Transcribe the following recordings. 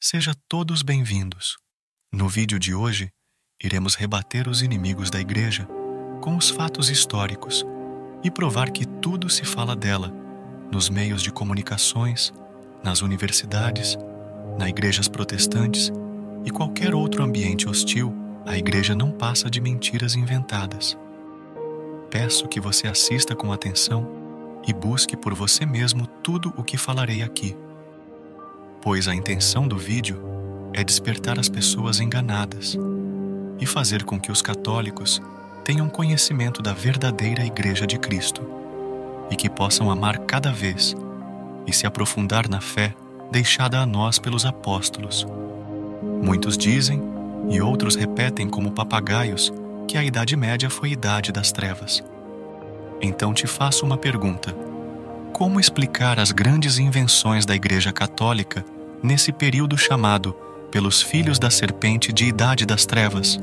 Sejam todos bem-vindos. No vídeo de hoje, iremos rebater os inimigos da Igreja com os fatos históricos e provar que tudo se fala dela nos meios de comunicações, nas universidades, nas igrejas protestantes e qualquer outro ambiente hostil. A Igreja não passa de mentiras inventadas. Peço que você assista com atenção e busque por você mesmo tudo o que falarei aqui, pois a intenção do vídeo é despertar as pessoas enganadas e fazer com que os católicos tenham conhecimento da verdadeira Igreja de Cristo e que possam amar cada vez e se aprofundar na fé deixada a nós pelos apóstolos. Muitos dizem e outros repetem como papagaios que a Idade Média foi Idade das Trevas. Então te faço uma pergunta: como explicar as grandes invenções da Igreja Católica nesse período chamado pelos filhos da serpente de Idade das Trevas?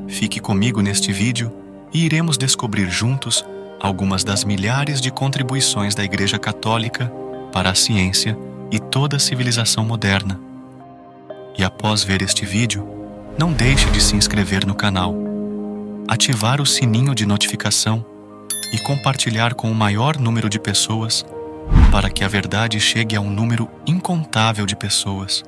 Fique comigo neste vídeo e iremos descobrir juntos algumas das milhares de contribuições da Igreja Católica para a ciência e toda a civilização moderna. E após ver este vídeo, não deixe de se inscrever no canal, ativar o sininho de notificação e compartilhar com o maior número de pessoas para que a verdade chegue a um número incontável de pessoas.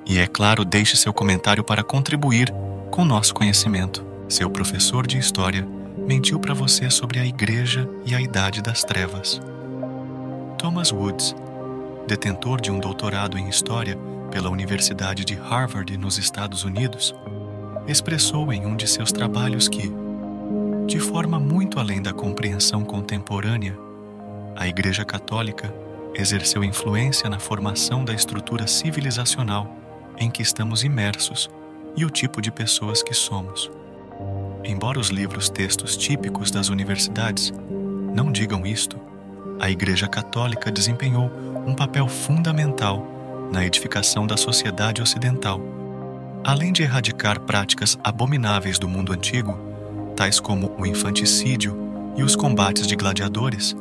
E é claro, deixe seu comentário para contribuir com o nosso conhecimento. Seu professor de História mentiu para você sobre a Igreja e a Idade das Trevas. Thomas Woods, detentor de um doutorado em História pela Universidade de Harvard, nos Estados Unidos, expressou em um de seus trabalhos que, de forma muito além da compreensão contemporânea, a Igreja Católica exerceu influência na formação da estrutura civilizacional em que estamos imersos e o tipo de pessoas que somos. Embora os livros-textos típicos das universidades não digam isto, a Igreja Católica desempenhou um papel fundamental na edificação da sociedade ocidental. Além de erradicar práticas abomináveis do mundo antigo, tais como o infanticídio e os combates de gladiadores,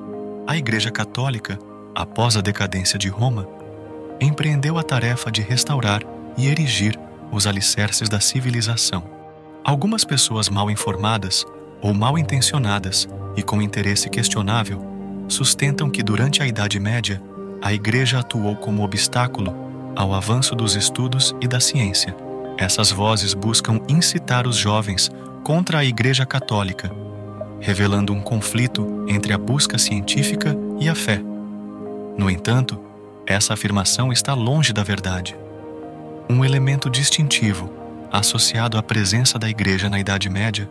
a Igreja Católica, após a decadência de Roma, empreendeu a tarefa de restaurar e erigir os alicerces da civilização. Algumas pessoas mal informadas ou mal intencionadas e com interesse questionável sustentam que durante a Idade Média a Igreja atuou como obstáculo ao avanço dos estudos e da ciência. Essas vozes buscam incitar os jovens contra a Igreja Católica, revelando um conflito entre a busca científica e a fé. No entanto, essa afirmação está longe da verdade. Um elemento distintivo, associado à presença da Igreja na Idade Média,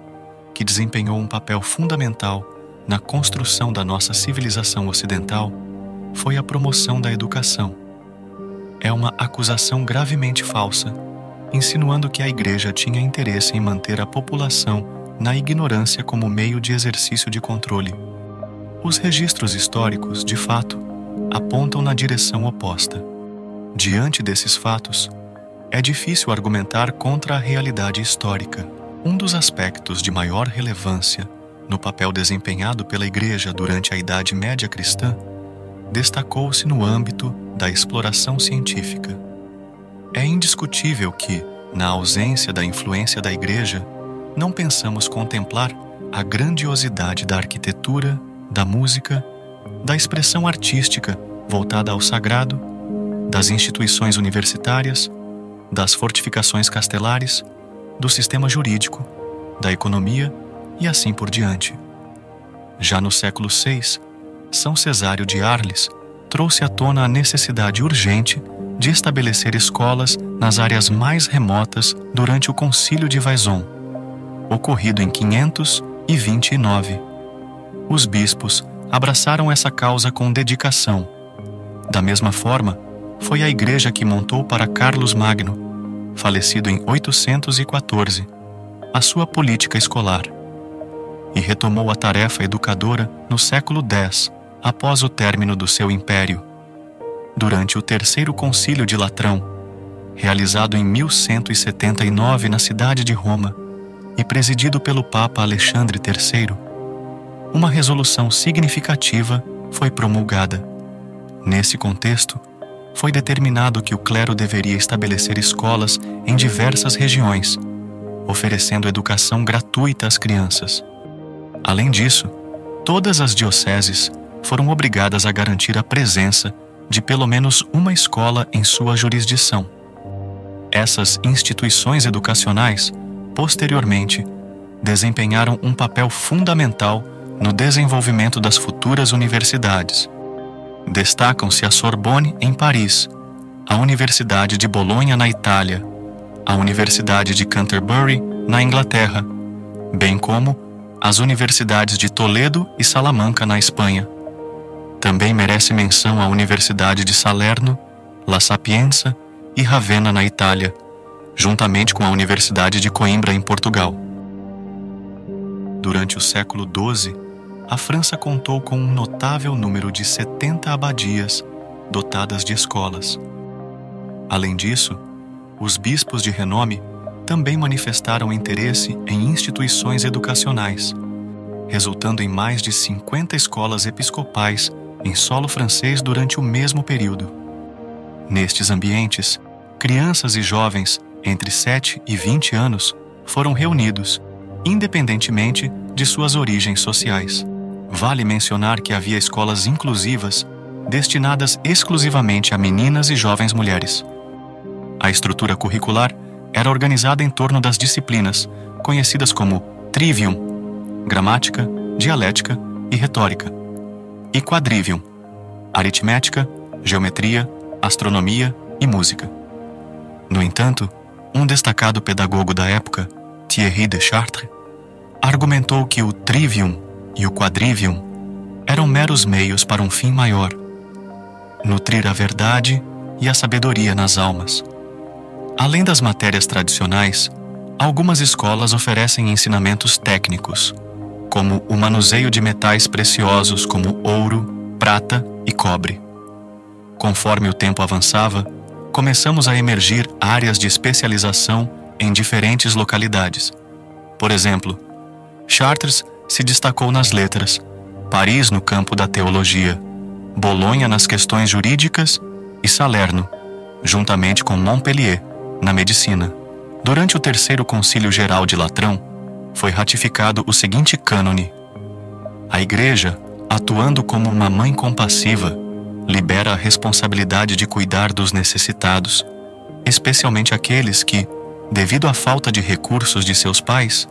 que desempenhou um papel fundamental na construção da nossa civilização ocidental, foi a promoção da educação. É uma acusação gravemente falsa, insinuando que a Igreja tinha interesse em manter a população na ignorância como meio de exercício de controle. Os registros históricos, de fato, apontam na direção oposta. Diante desses fatos, é difícil argumentar contra a realidade histórica. Um dos aspectos de maior relevância no papel desempenhado pela Igreja durante a Idade Média cristã destacou-se no âmbito da exploração científica. É indiscutível que, na ausência da influência da Igreja, não pensamos contemplar a grandiosidade da arquitetura, da música, da expressão artística voltada ao sagrado, das instituições universitárias, das fortificações castelares, do sistema jurídico, da economia e assim por diante. Já no século VI, São Cesário de Arles trouxe à tona a necessidade urgente de estabelecer escolas nas áreas mais remotas durante o Concílio de Vaison, ocorrido em 529. Os bispos abraçaram essa causa com dedicação. Da mesma forma, foi a Igreja que montou para Carlos Magno, falecido em 814, a sua política escolar, e retomou a tarefa educadora no século X, após o término do seu império. Durante o Terceiro Concílio de Latrão, realizado em 1179 na cidade de Roma e presidido pelo Papa Alexandre III, uma resolução significativa foi promulgada. Nesse contexto, foi determinado que o clero deveria estabelecer escolas em diversas regiões, oferecendo educação gratuita às crianças. Além disso, todas as dioceses foram obrigadas a garantir a presença de pelo menos uma escola em sua jurisdição. Essas instituições educacionais, posteriormente, desempenharam um papel fundamental no desenvolvimento das futuras universidades. Destacam-se a Sorbonne, em Paris, a Universidade de Bolonha, na Itália, a Universidade de Canterbury, na Inglaterra, bem como as universidades de Toledo e Salamanca, na Espanha. Também merece menção a Universidade de Salerno, La Sapienza e Ravenna, na Itália, juntamente com a Universidade de Coimbra, em Portugal. Durante o século XII, a França contou com um notável número de 70 abadias dotadas de escolas. Além disso, os bispos de renome também manifestaram interesse em instituições educacionais, resultando em mais de 50 escolas episcopais em solo francês durante o mesmo período. Nestes ambientes, crianças e jovens entre 7 e 20 anos foram reunidos, independentemente de suas origens sociais. Vale mencionar que havia escolas inclusivas destinadas exclusivamente a meninas e jovens mulheres. A estrutura curricular era organizada em torno das disciplinas conhecidas como trivium, gramática, dialética e retórica, e quadrivium, aritmética, geometria, astronomia e música. No entanto, um destacado pedagogo da época, Thierry de Chartres, argumentou que o trivium e o quadrivium eram meros meios para um fim maior: nutrir a verdade e a sabedoria nas almas. Além das matérias tradicionais, algumas escolas oferecem ensinamentos técnicos, como o manuseio de metais preciosos como ouro, prata e cobre. Conforme o tempo avançava, começamos a emergir áreas de especialização em diferentes localidades. Por exemplo, Chartres se destacou nas letras, Paris no campo da teologia, Bolonha nas questões jurídicas e Salerno, juntamente com Montpellier, na medicina. Durante o Terceiro Concílio Geral de Latrão, foi ratificado o seguinte cânone: a Igreja, atuando como uma mãe compassiva, libera a responsabilidade de cuidar dos necessitados, especialmente aqueles que, devido à falta de recursos de seus pais,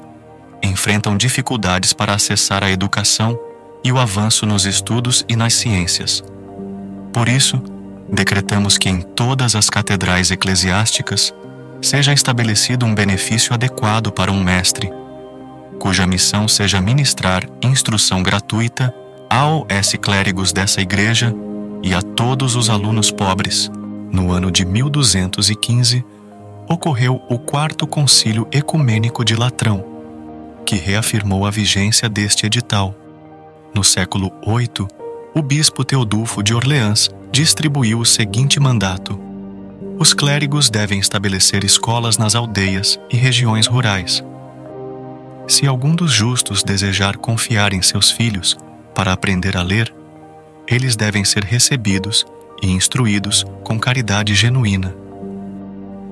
enfrentam dificuldades para acessar a educação e o avanço nos estudos e nas ciências. Por isso, decretamos que em todas as catedrais eclesiásticas seja estabelecido um benefício adequado para um mestre, cuja missão seja ministrar instrução gratuita aos clérigos dessa igreja e a todos os alunos pobres. No ano de 1215, ocorreu o Quarto Concílio Ecumênico de Latrão, que reafirmou a vigência deste edital. No século VIII, o bispo Teodulfo de Orleans distribuiu o seguinte mandato: os clérigos devem estabelecer escolas nas aldeias e regiões rurais. Se algum dos justos desejar confiar em seus filhos para aprender a ler, eles devem ser recebidos e instruídos com caridade genuína.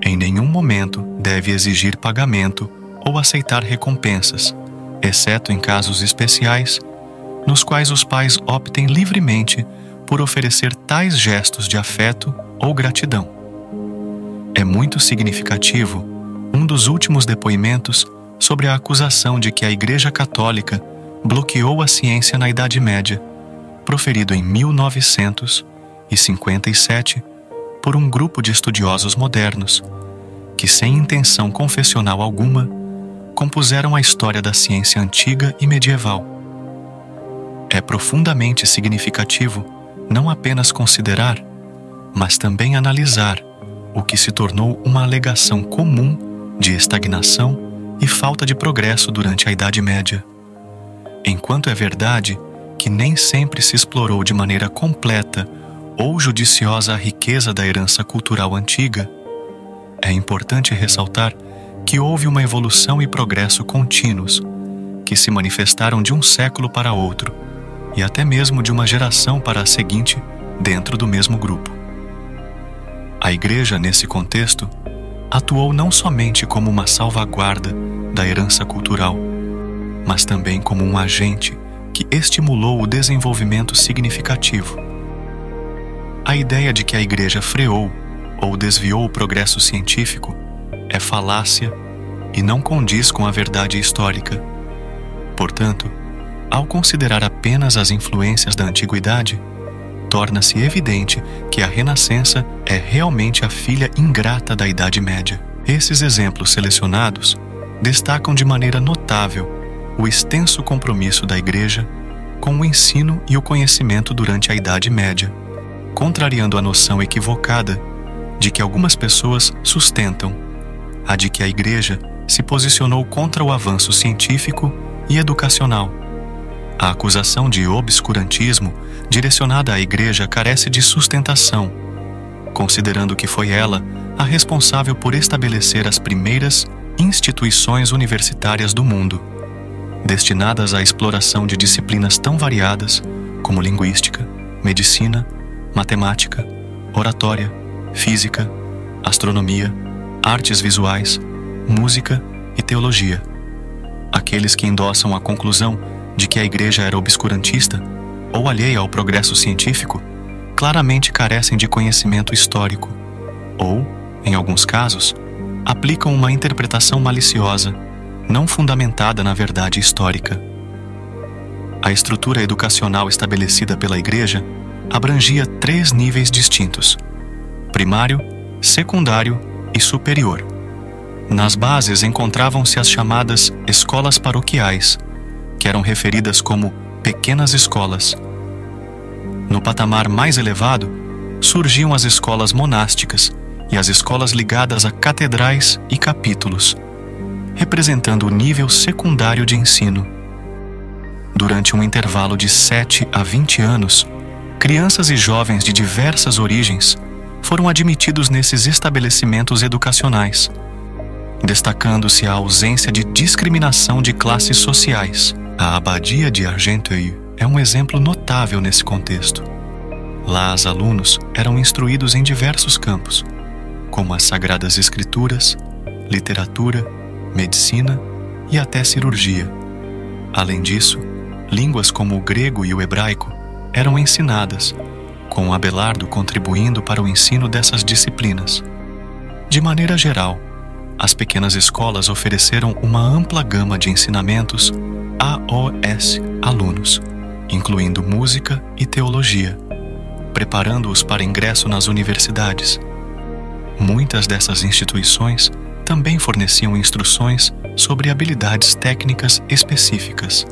Em nenhum momento deve exigir pagamento ou aceitar recompensas, exceto em casos especiais, nos quais os pais optem livremente por oferecer tais gestos de afeto ou gratidão. É muito significativo um dos últimos depoimentos sobre a acusação de que a Igreja Católica bloqueou a ciência na Idade Média, proferido em 1957 por um grupo de estudiosos modernos, que, sem intenção confessional alguma, compuseram a história da ciência antiga e medieval. É profundamente significativo não apenas considerar, mas também analisar o que se tornou uma alegação comum de estagnação e falta de progresso durante a Idade Média. Enquanto é verdade que nem sempre se explorou de maneira completa ou judiciosa a riqueza da herança cultural antiga, é importante ressaltar que houve uma evolução e progresso contínuos, que se manifestaram de um século para outro, e até mesmo de uma geração para a seguinte dentro do mesmo grupo. A Igreja, nesse contexto, atuou não somente como uma salvaguarda da herança cultural, mas também como um agente que estimulou o desenvolvimento significativo. A ideia de que a Igreja freou ou desviou o progresso científico é falácia e não condiz com a verdade histórica. Portanto, ao considerar apenas as influências da antiguidade, torna-se evidente que a Renascença é realmente a filha ingrata da Idade Média. Esses exemplos selecionados destacam de maneira notável o extenso compromisso da Igreja com o ensino e o conhecimento durante a Idade Média, contrariando a noção equivocada de que algumas pessoas sustentam, a de que a Igreja se posicionou contra o avanço científico e educacional. A acusação de obscurantismo direcionada à Igreja carece de sustentação, considerando que foi ela a responsável por estabelecer as primeiras instituições universitárias do mundo, destinadas à exploração de disciplinas tão variadas como linguística, medicina, matemática, oratória, física, astronomia, artes visuais, música e teologia. Aqueles que endossam a conclusão de que a Igreja era obscurantista ou alheia ao progresso científico claramente carecem de conhecimento histórico ou, em alguns casos, aplicam uma interpretação maliciosa, não fundamentada na verdade histórica. A estrutura educacional estabelecida pela Igreja abrangia 3 níveis distintos: primário, secundário e superior. Nas bases encontravam-se as chamadas escolas paroquiais, que eram referidas como pequenas escolas. No patamar mais elevado, surgiam as escolas monásticas e as escolas ligadas a catedrais e capítulos, representando o nível secundário de ensino. Durante um intervalo de 7 a 20 anos, crianças e jovens de diversas origens foram admitidos nesses estabelecimentos educacionais, destacando-se a ausência de discriminação de classes sociais. A Abadia de Argenteuil é um exemplo notável nesse contexto. Lá, os alunos eram instruídos em diversos campos, como as Sagradas Escrituras, literatura, medicina e até cirurgia. Além disso, línguas como o grego e o hebraico eram ensinadas, com Abelardo contribuindo para o ensino dessas disciplinas. De maneira geral, as pequenas escolas ofereceram uma ampla gama de ensinamentos aos alunos, incluindo música e teologia, preparando-os para ingresso nas universidades. Muitas dessas instituições também forneciam instruções sobre habilidades técnicas específicas.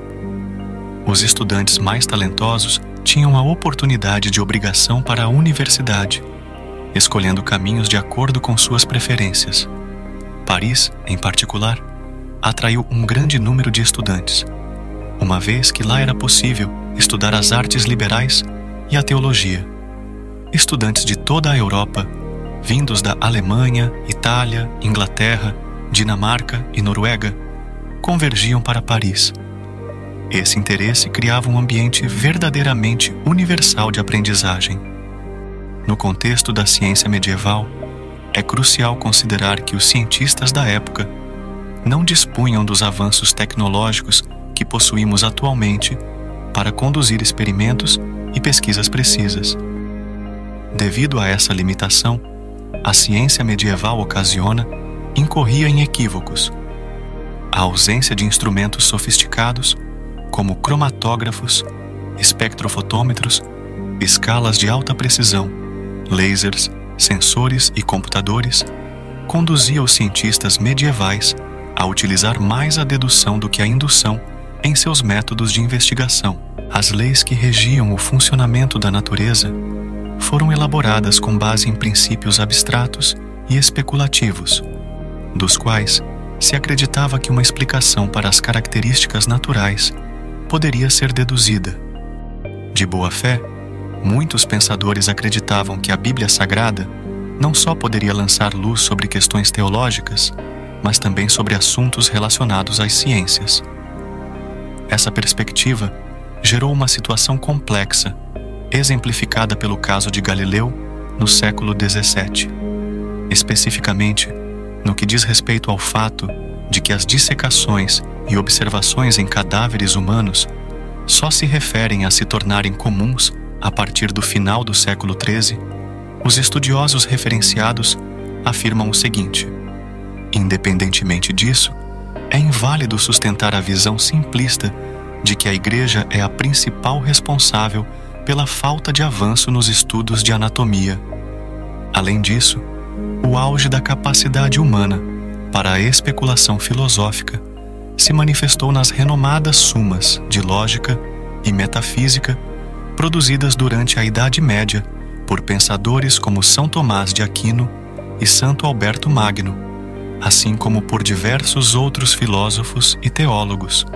Os estudantes mais talentosos tinham a oportunidade de obrigação para a universidade, escolhendo caminhos de acordo com suas preferências. Paris, em particular, atraiu um grande número de estudantes, uma vez que lá era possível estudar as artes liberais e a teologia. Estudantes de toda a Europa, vindos da Alemanha, Itália, Inglaterra, Dinamarca e Noruega, convergiam para Paris. Esse interesse criava um ambiente verdadeiramente universal de aprendizagem. No contexto da ciência medieval, é crucial considerar que os cientistas da época não dispunham dos avanços tecnológicos que possuímos atualmente para conduzir experimentos e pesquisas precisas. Devido a essa limitação, a ciência medieval incorria em equívocos. A ausência de instrumentos sofisticados, como cromatógrafos, espectrofotômetros, escalas de alta precisão, lasers, sensores e computadores, conduzia os cientistas medievais a utilizar mais a dedução do que a indução em seus métodos de investigação. As leis que regiam o funcionamento da natureza foram elaboradas com base em princípios abstratos e especulativos, dos quais se acreditava que uma explicação para as características naturais poderia ser deduzida. De boa fé, muitos pensadores acreditavam que a Bíblia Sagrada não só poderia lançar luz sobre questões teológicas, mas também sobre assuntos relacionados às ciências. Essa perspectiva gerou uma situação complexa, exemplificada pelo caso de Galileu no século XVII. Especificamente, no que diz respeito ao fato de que as dissecações e observações em cadáveres humanos só se referem a se tornarem comuns a partir do final do século XIII, os estudiosos referenciados afirmam o seguinte: independentemente disso, é inválido sustentar a visão simplista de que a Igreja é a principal responsável pela falta de avanço nos estudos de anatomia. Além disso, o auge da capacidade humana para a especulação filosófica se manifestou nas renomadas sumas de lógica e metafísica produzidas durante a Idade Média por pensadores como São Tomás de Aquino e Santo Alberto Magno, assim como por diversos outros filósofos e teólogos.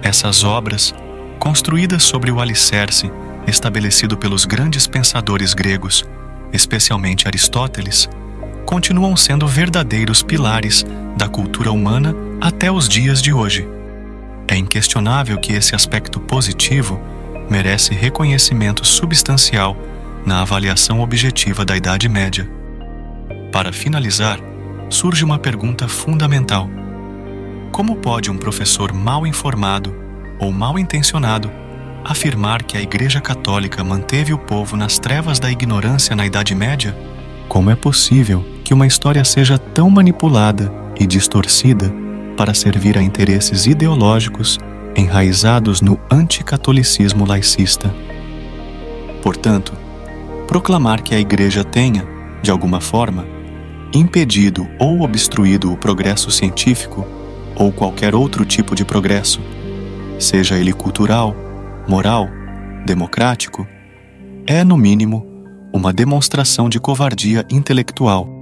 Essas obras, construídas sobre o alicerce estabelecido pelos grandes pensadores gregos, especialmente Aristóteles, continuam sendo verdadeiros pilares da cultura humana até os dias de hoje. É inquestionável que esse aspecto positivo merece reconhecimento substancial na avaliação objetiva da Idade Média. Para finalizar, surge uma pergunta fundamental: como pode um professor mal informado ou mal intencionado afirmar que a Igreja Católica manteve o povo nas trevas da ignorância na Idade Média? Como é possível que uma história seja tão manipulada e distorcida para servir a interesses ideológicos enraizados no anticatolicismo laicista? Portanto, proclamar que a Igreja tenha, de alguma forma, impedido ou obstruído o progresso científico ou qualquer outro tipo de progresso, seja ele cultural, moral, democrático, é, no mínimo, uma demonstração de covardia intelectual